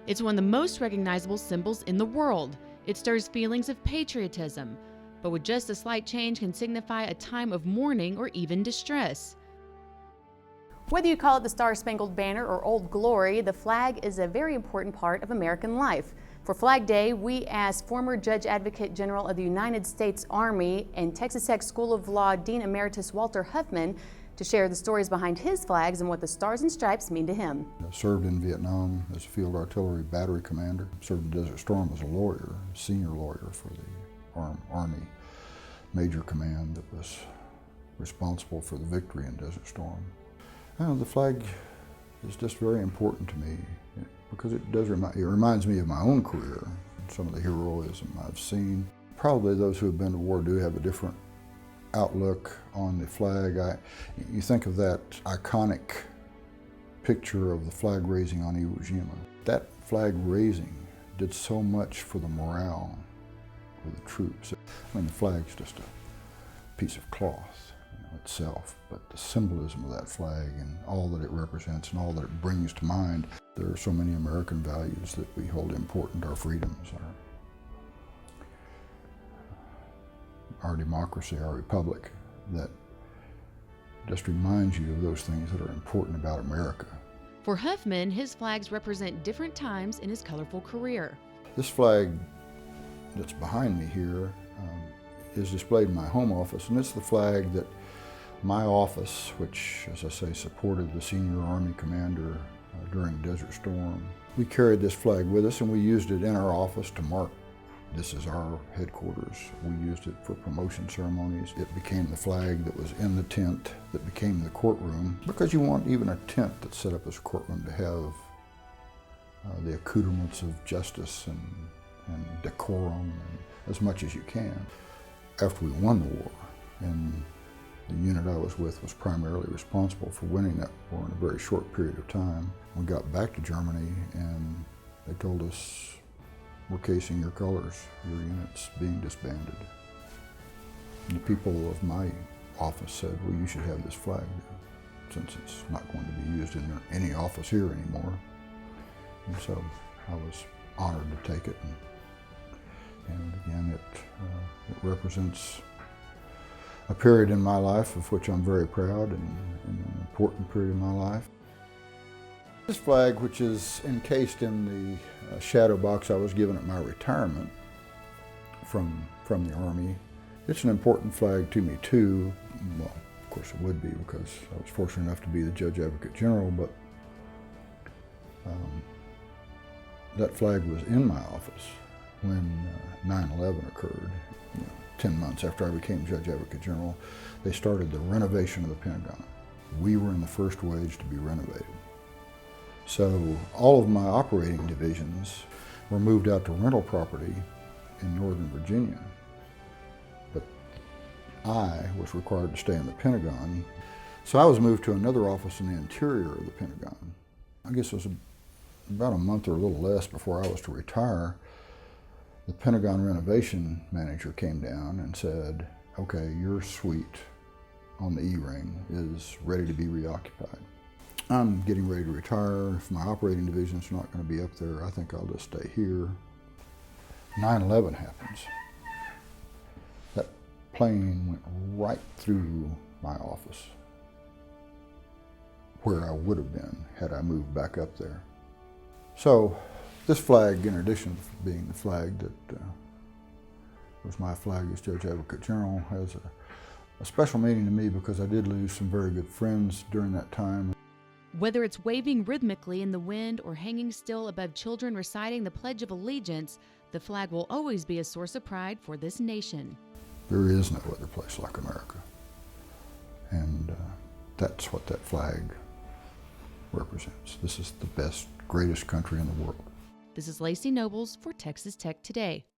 It's one of the most recognizable symbols in the world. It stirs feelings of patriotism, but with just a slight change can signify a time of mourning or even distress. Whether you call it the Star-Spangled Banner or Old Glory, the flag is a very important part of American life. For Flag Day, we asked former Judge Advocate General of the United States Army and Texas Tech School of Law Dean Emeritus Walter Huffman to share the stories behind his flags and what the Stars and Stripes mean to him. I served in Vietnam as a field artillery battery commander. Served in Desert Storm as a lawyer, senior lawyer for the Army Major Command that was responsible for the victory in Desert Storm. The flag is just very important to me because it reminds me of my own career and some of the heroism I've seen. Probably those who have been to war do have a different outlook on the flag. You think of that iconic picture of the flag raising on Iwo Jima. That flag raising did so much for the morale of the troops. I mean, the flag's just a piece of cloth itself, but the symbolism of that flag and all that it represents and all that it brings to mind. There are so many American values that we hold important: our freedoms, our democracy, our republic, that just reminds you of those things that are important about America. For Huffman, his flags represent different times in his colorful career. This flag that's behind me here is displayed in my home office, and it's the flag that my office, which, as I say, supported the senior Army commander during Desert Storm. We carried this flag with us, and we used it in our office to mark this is our headquarters. We used it for promotion ceremonies. It became the flag that was in the tent that became the courtroom, because you want even a tent that's set up as a courtroom to have the accoutrements of justice and decorum and as much as you can. After we won the war, and the unit I was with was primarily responsible for winning that war in a very short period of time, we got back to Germany and they told us, "We're casing your colors, your unit's being disbanded." And the people of my office said, "Well, you should have this flag since it's not going to be used in any office here anymore." And so I was honored to take it. And again, it represents a period in my life of which I'm very proud, and an important period in my life. This flag, which is encased in the shadow box I was given at my retirement from the Army, it's an important flag to me too. Well, of course it would be, because I was fortunate enough to be the Judge Advocate General, but that flag was in my office when 9/11 occurred. 10 months after I became Judge Advocate General, they started the renovation of the Pentagon. We were in the first wage to be renovated. So all of my operating divisions were moved out to rental property in Northern Virginia. But I was required to stay in the Pentagon. So I was moved to another office in the interior of the Pentagon. I guess it was about a month or a little less before I was to retire. The Pentagon renovation manager came down and said, "Okay, your suite on the E-ring is ready to be reoccupied. I'm getting ready to retire. If my operating division's not going to be up there, I think I'll just stay here." 9/11 happens. That plane went right through my office, where I would have been had I moved back up there. So this flag, in addition to being the flag that was my flag as Judge Advocate General, has a special meaning to me because I did lose some very good friends during that time. Whether it's waving rhythmically in the wind or hanging still above children reciting the Pledge of Allegiance, the flag will always be a source of pride for this nation. There is no other place like America. And that's what that flag represents. This is the best, greatest country in the world. This is Lacey Nobles for Texas Tech Today.